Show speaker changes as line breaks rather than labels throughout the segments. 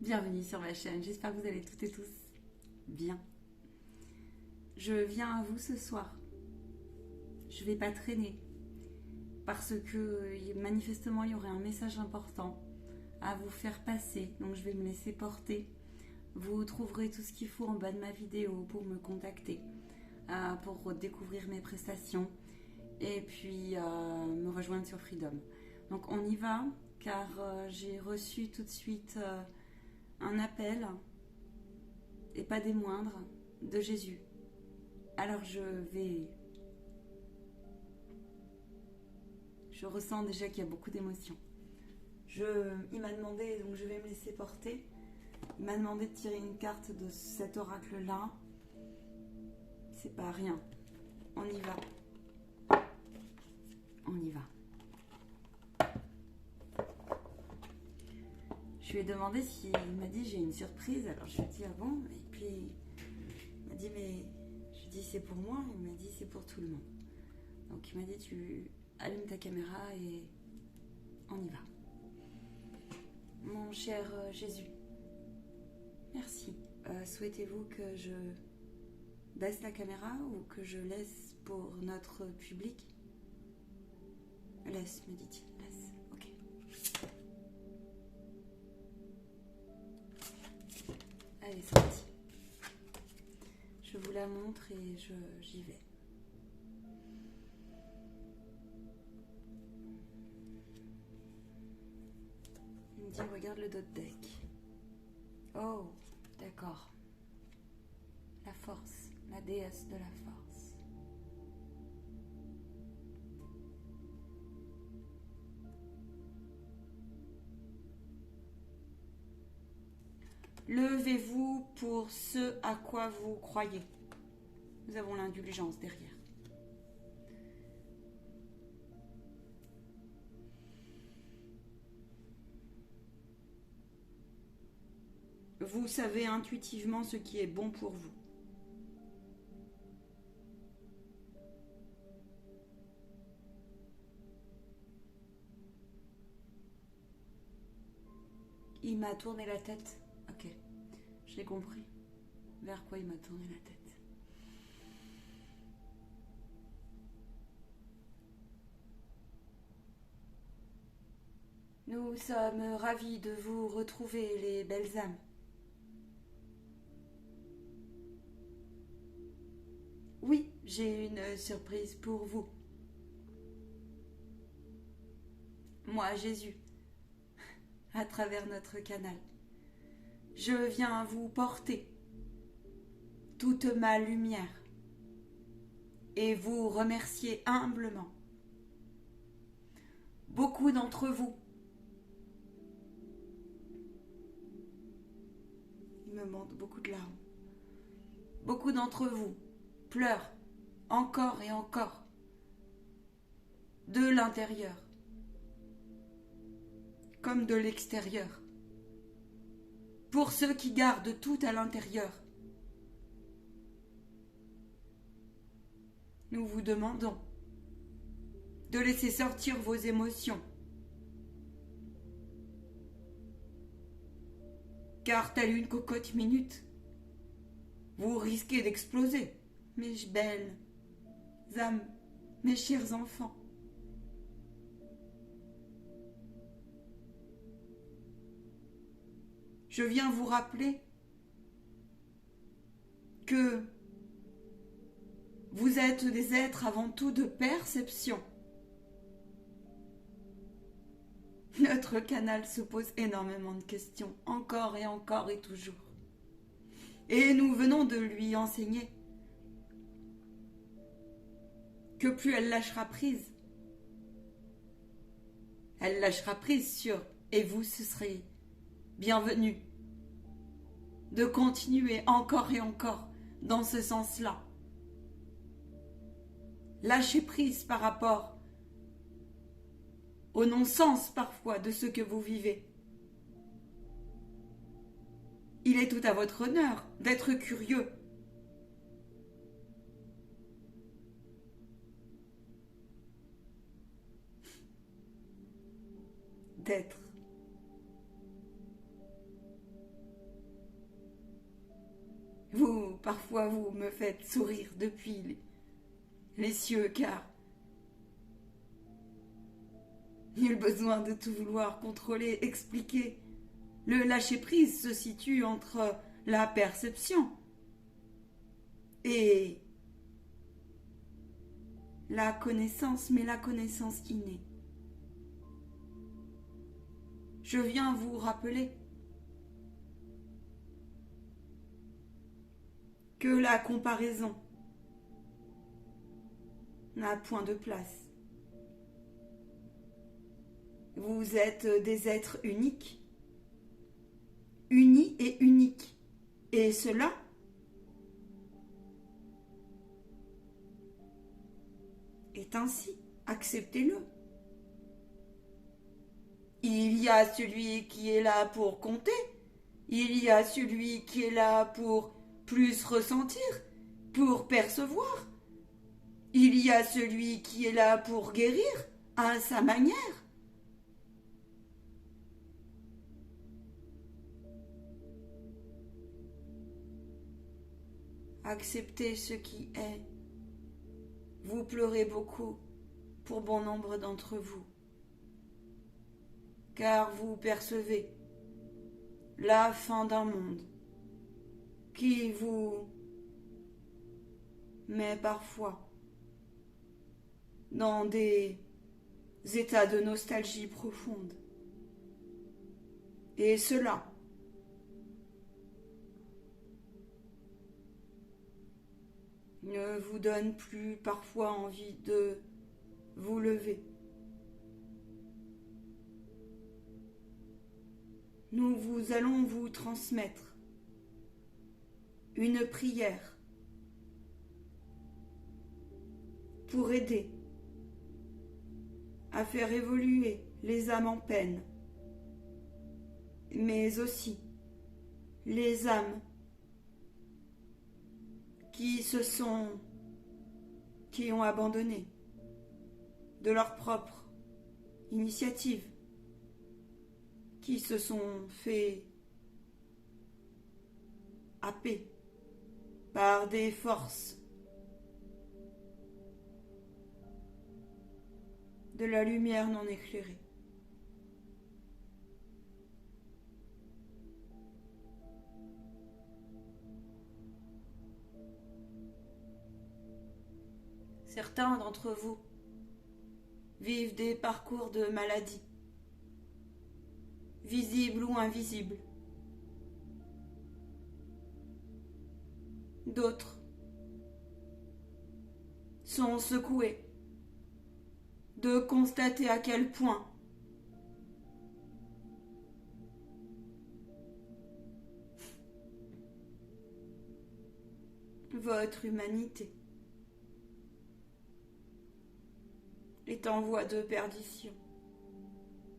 Bienvenue sur ma chaîne, j'espère que vous allez toutes et tous bien. Je viens à vous ce soir. Je vais pas traîner parce que manifestement il y aurait un message important à vous faire passer, donc je vais me laisser porter. Vous trouverez tout ce qu'il faut en bas de ma vidéo pour me contacter, pour découvrir mes prestations et puis me rejoindre sur Freedom. Donc on y va car j'ai reçu tout de suite un appel, et pas des moindres, de Jésus. Alors je ressens déjà qu'il y a beaucoup d'émotions. Il m'a demandé, donc je vais me laisser porter, il m'a demandé de tirer une carte de cet oracle-là. C'est pas rien. On y va. On y va. Je lui ai demandé s'il m'a dit j'ai une surprise. Alors je lui ai dit ah bon. Et puis il m'a dit mais je lui ai dit c'est pour moi. Il m'a dit c'est pour tout le monde. Donc il m'a dit tu allumes ta caméra et on y va. Mon cher Jésus, merci. Souhaitez-vous que je baisse la caméra ou que je laisse pour notre public? Laisse, me dit-il. Laisse. Ok. Allez, c'est parti. Je vous la montre et j'y vais. Il me dit regarde le dos de deck. Oh, d'accord. La force, la déesse de la force. Levez-vous pour ce à quoi vous croyez. Nous avons l'indulgence derrière. Vous savez intuitivement ce qui est bon pour vous. Il m'a tourné la tête. Ok, je l'ai compris. Vers quoi il m'a tourné la tête. Nous sommes ravis de vous retrouver, les belles âmes. Oui, j'ai une surprise pour vous. Moi, Jésus, à travers notre canal, je viens vous porter toute ma lumière et vous remercier humblement. Beaucoup d'entre vous, il me manque beaucoup de larmes, beaucoup d'entre vous pleurent encore et encore de l'intérieur comme de l'extérieur. Pour ceux qui gardent tout à l'intérieur, nous vous demandons de laisser sortir vos émotions. Car telle une cocotte minute, vous risquez d'exploser, mes belles âmes, mes chers enfants. Je viens vous rappeler que vous êtes des êtres avant tout de perception. Notre canal se pose énormément de questions, encore et toujours. Et nous venons de lui enseigner que plus elle lâchera prise sur « et vous, ce serez bienvenue » de continuer encore et encore dans ce sens-là. Lâchez prise par rapport au non-sens parfois de ce que vous vivez. Il est tout à votre honneur d'être curieux. D'être Vous, parfois, vous me faites sourire depuis les cieux, car nul besoin de tout vouloir contrôler, expliquer. Le lâcher-prise se situe entre la perception et la connaissance, mais la connaissance innée. Je viens vous rappeler que la comparaison n'a point de place. Vous êtes des êtres uniques, unis et uniques, et cela est ainsi, acceptez-le. Il y a celui qui est là pour compter, il y a celui qui est là pour plus ressentir, pour percevoir. Il y a celui qui est là pour guérir à sa manière. Acceptez ce qui est. Vous pleurez beaucoup pour bon nombre d'entre vous, car vous percevez la fin d'un monde qui vous met parfois dans des états de nostalgie profonde. Et cela ne vous donne plus parfois envie de vous lever. Nous allons vous transmettre une prière pour aider à faire évoluer les âmes en peine, mais aussi les âmes qui ont abandonné de leur propre initiative, qui se sont fait happer par des forces de la lumière non éclairée. Certains d'entre vous vivent des parcours de maladie, visibles ou invisibles. D'autres sont secoués de constater à quel point votre humanité est en voie de perdition.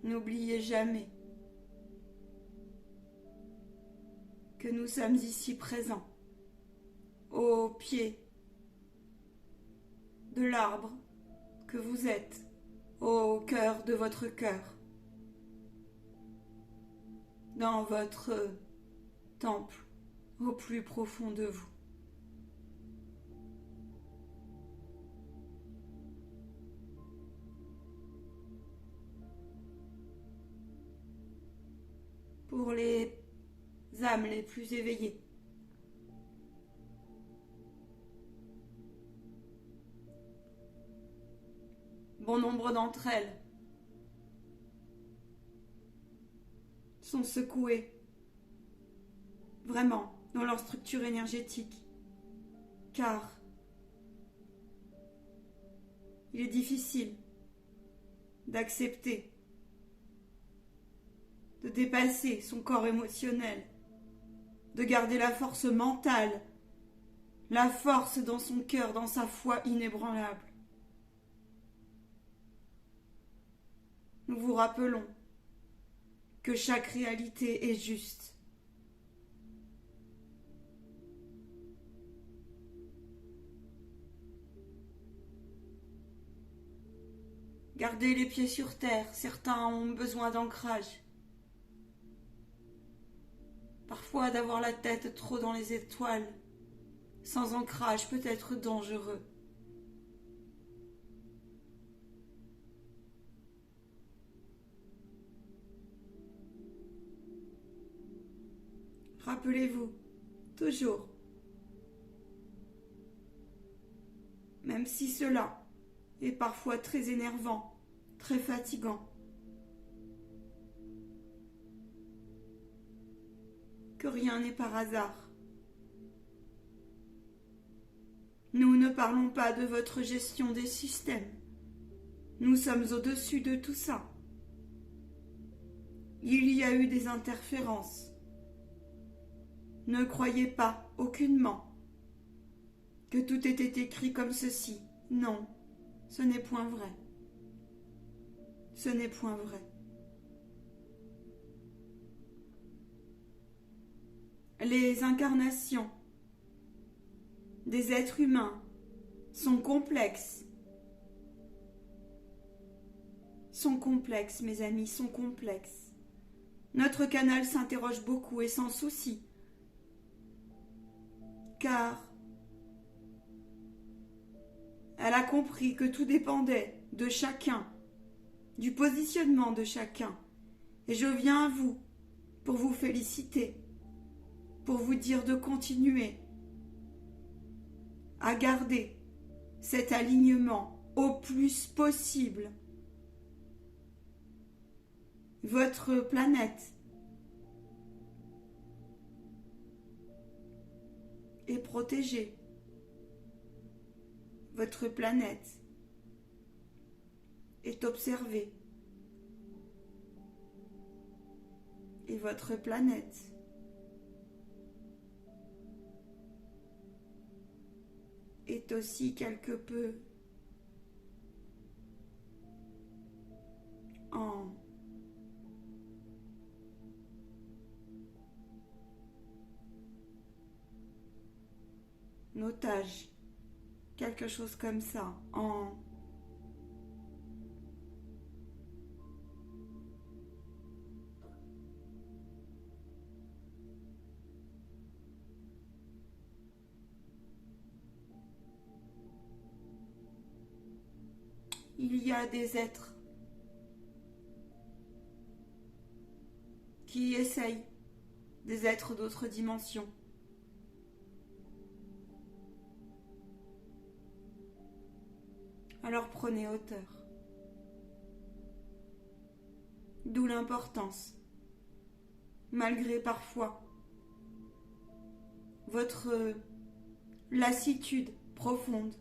N'oubliez jamais que nous sommes ici présents, au pied de l'arbre que vous êtes, au cœur de votre cœur, dans votre temple, au plus profond de vous. Pour les âmes les plus éveillées, bon nombre d'entre elles sont secouées vraiment dans leur structure énergétique, car il est difficile d'accepter de dépasser son corps émotionnel, de garder la force mentale, la force dans son cœur, dans sa foi inébranlable. Nous vous rappelons que chaque réalité est juste. Gardez les pieds sur terre, certains ont besoin d'ancrage. Parfois d'avoir la tête trop dans les étoiles, sans ancrage peut être dangereux. Rappelez-vous, toujours, même si cela est parfois très énervant, très fatigant, que rien n'est par hasard. Nous ne parlons pas de votre gestion des systèmes. Nous sommes au-dessus de tout ça. Il y a eu des interférences. Ne croyez pas aucunement que tout était écrit comme ceci. Non, ce n'est point vrai. Ce n'est point vrai. Les incarnations des êtres humains sont complexes. Sont complexes, mes amis, sont complexes. Notre canal s'interroge beaucoup et sans souci. Car elle a compris que tout dépendait de chacun, du positionnement de chacun. Et je viens à vous pour vous féliciter, pour vous dire de continuer à garder cet alignement au plus possible. Votre planète est protégée. Votre planète est observée. Et votre planète est aussi quelque peu en otage, quelque chose comme ça, il y a des êtres qui essayent, des êtres d'autres dimensions. Alors prenez hauteur. D'où l'importance, malgré parfois votre lassitude profonde,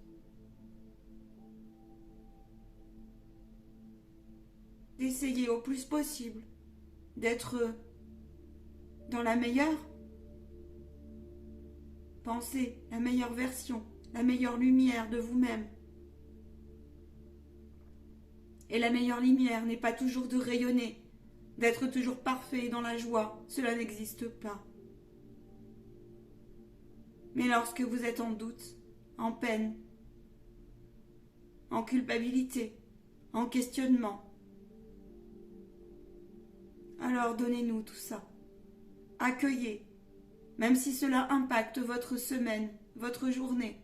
d'essayer au plus possible d'être dans la meilleure pensée, la meilleure version, la meilleure lumière de vous-même. Et la meilleure lumière n'est pas toujours de rayonner, d'être toujours parfait dans la joie, cela n'existe pas. Mais lorsque vous êtes en doute, en peine, en culpabilité, en questionnement, alors donnez-nous tout ça. Accueillez, même si cela impacte votre semaine, votre journée.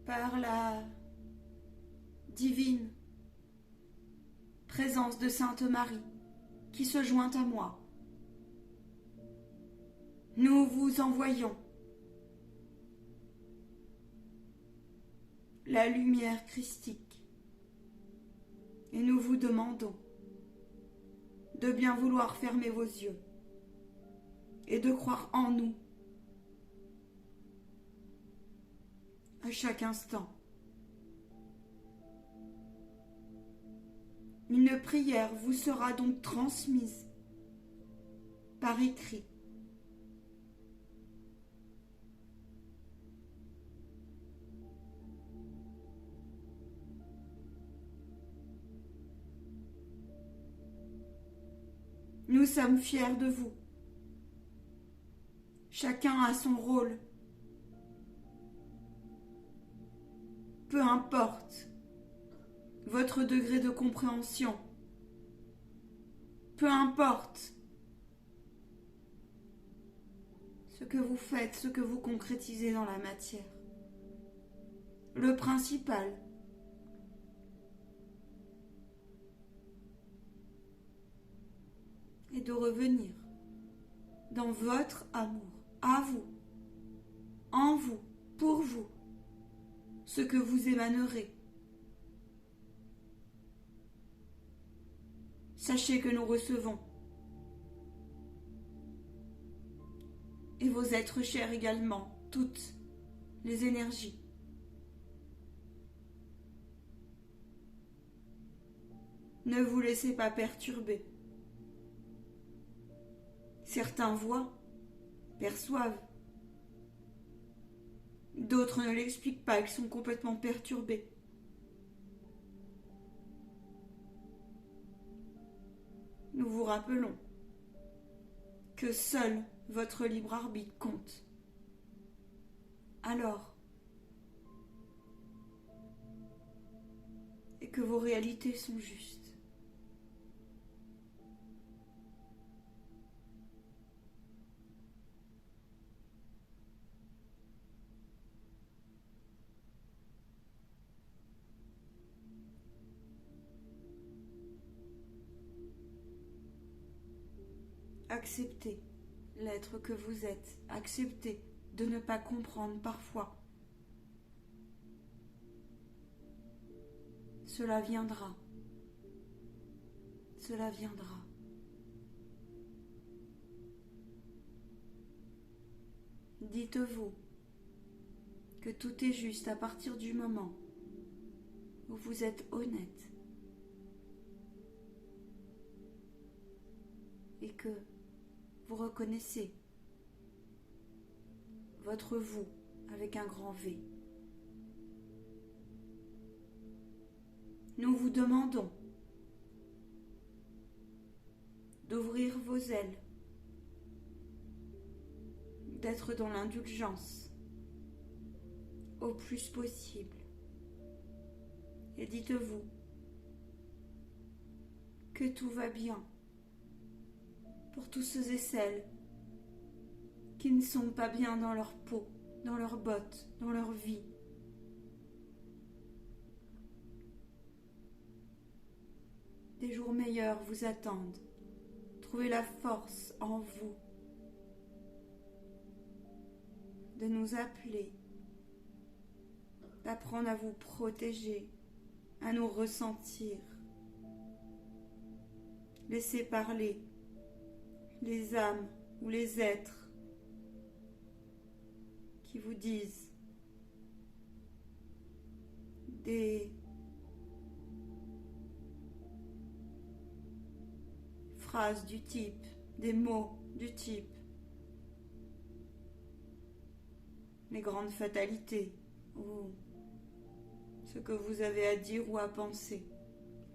Par la divine présence de Sainte Marie qui se joint à moi, nous vous envoyons la lumière christique et nous vous demandons de bien vouloir fermer vos yeux et de croire en nous à chaque instant. Une prière vous sera donc transmise par écrit. Nous sommes fiers de vous. Chacun a son rôle. Peu importe votre degré de compréhension. Peu importe ce que vous faites, ce que vous concrétisez dans la matière. Le principal est de revenir dans votre amour, à vous, en vous, pour vous, ce que vous émanerez. Sachez que nous recevons, et vos êtres chers également, toutes les énergies. Ne vous laissez pas perturber. Certains voient, perçoivent. D'autres ne l'expliquent pas, ils sont complètement perturbés. Nous vous rappelons que seul votre libre arbitre compte. Alors, et que vos réalités sont justes. Acceptez l'être que vous êtes. Acceptez de ne pas comprendre parfois. Cela viendra. Cela viendra. Dites-vous que tout est juste à partir du moment où vous êtes honnête et que vous reconnaissez votre vous avec un grand V. Nous vous demandons d'ouvrir vos ailes, d'être dans l'indulgence au plus possible. Et dites-vous que tout va bien pour tous ceux et celles qui ne sont pas bien dans leur peau, dans leurs bottes, dans leur vie. Des jours meilleurs vous attendent. Trouvez la force en vous de nous appeler, d'apprendre à vous protéger, à nous ressentir. Laissez parler les âmes ou les êtres qui vous disent des phrases du type, des mots du type les grandes fatalités ou ce que vous avez à dire ou à penser.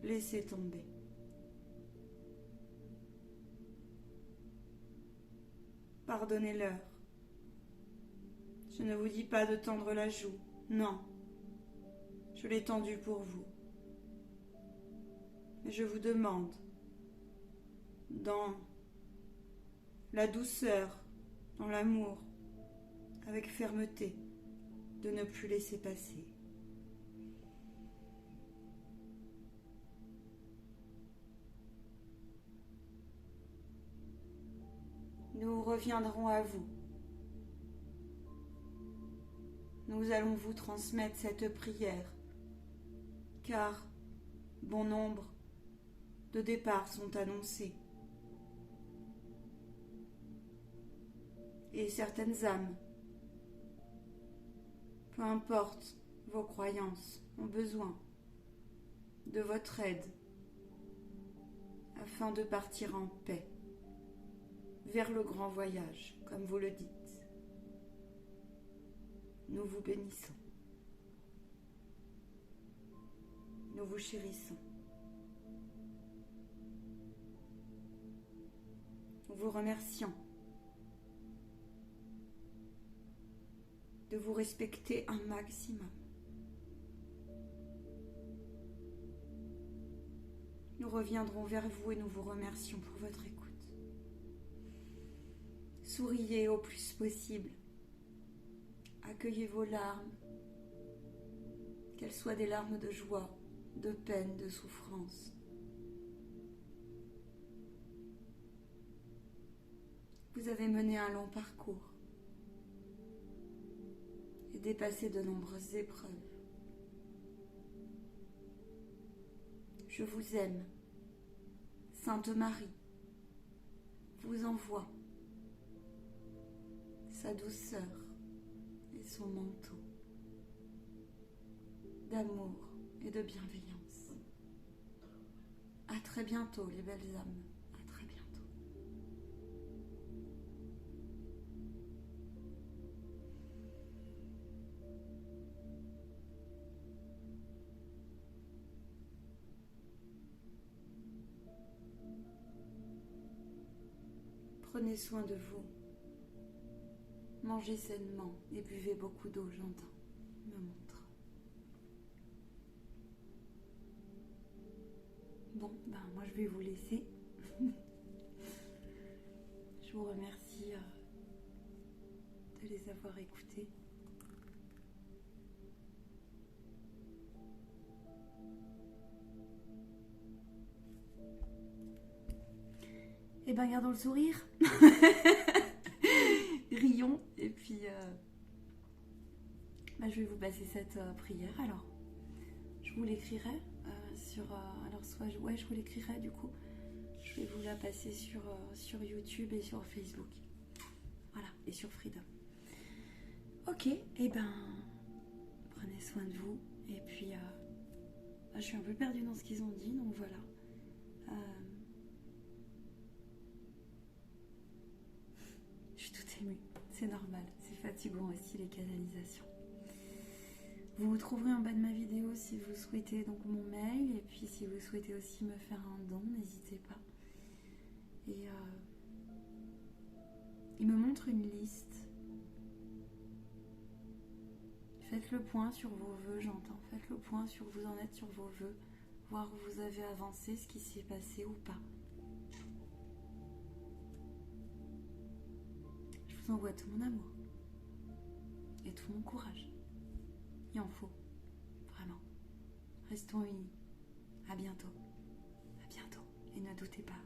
Laissez tomber. Pardonnez-leur. Je ne vous dis pas de tendre la joue. Non. Je l'ai tendue pour vous. Mais je vous demande, dans la douceur, dans l'amour, avec fermeté, de ne plus laisser passer. Nous reviendrons à vous. Nous allons vous transmettre cette prière, car bon nombre de départs sont annoncés. Et certaines âmes, peu importe vos croyances, ont besoin de votre aide afin de partir en paix vers le grand voyage, comme vous le dites. Nous vous bénissons. Nous vous chérissons. vous remerciant de vous respecter un maximum. Nous reviendrons vers vous et nous vous remercions pour votre écoute. Souriez au plus possible. Accueillez vos larmes, qu'elles soient des larmes de joie, de peine, de souffrance. Vous avez mené un long parcours et dépassé de nombreuses épreuves. Je vous aime. Sainte Marie vous envoie sa douceur et son manteau d'amour et de bienveillance. À très bientôt, les belles âmes. À très bientôt. Prenez soin de vous. Mangez sainement et buvez beaucoup d'eau, j'entends, me montre. Bon, moi je vais vous laisser. Je vous remercie de les avoir écoutés. Eh ben, gardons le sourire. Rions. Et puis, je vais vous passer cette prière. Alors, je vous l'écrirai sur... alors, soit... je vous l'écrirai du coup. Je vais vous la passer sur YouTube et sur Facebook. Voilà, et sur Freedom. Ok, et prenez soin de vous. Et puis, je suis un peu perdue dans ce qu'ils ont dit, donc voilà. Je suis toute émue, c'est normal, c'est fatigant aussi les canalisations. Vous trouverez en bas de ma vidéo si vous souhaitez donc mon mail, et puis si vous souhaitez aussi me faire un don, n'hésitez pas. Et il me montre une liste. Faites le point sur vos vœux, j'entends. Faites le point sur où vous en êtes sur vos vœux, voir où vous avez avancé, ce qui s'est passé ou pas. Je vous envoie tout mon amour et tout mon courage. Il en faut, vraiment. Restons unis. À bientôt. À bientôt. Et ne doutez pas.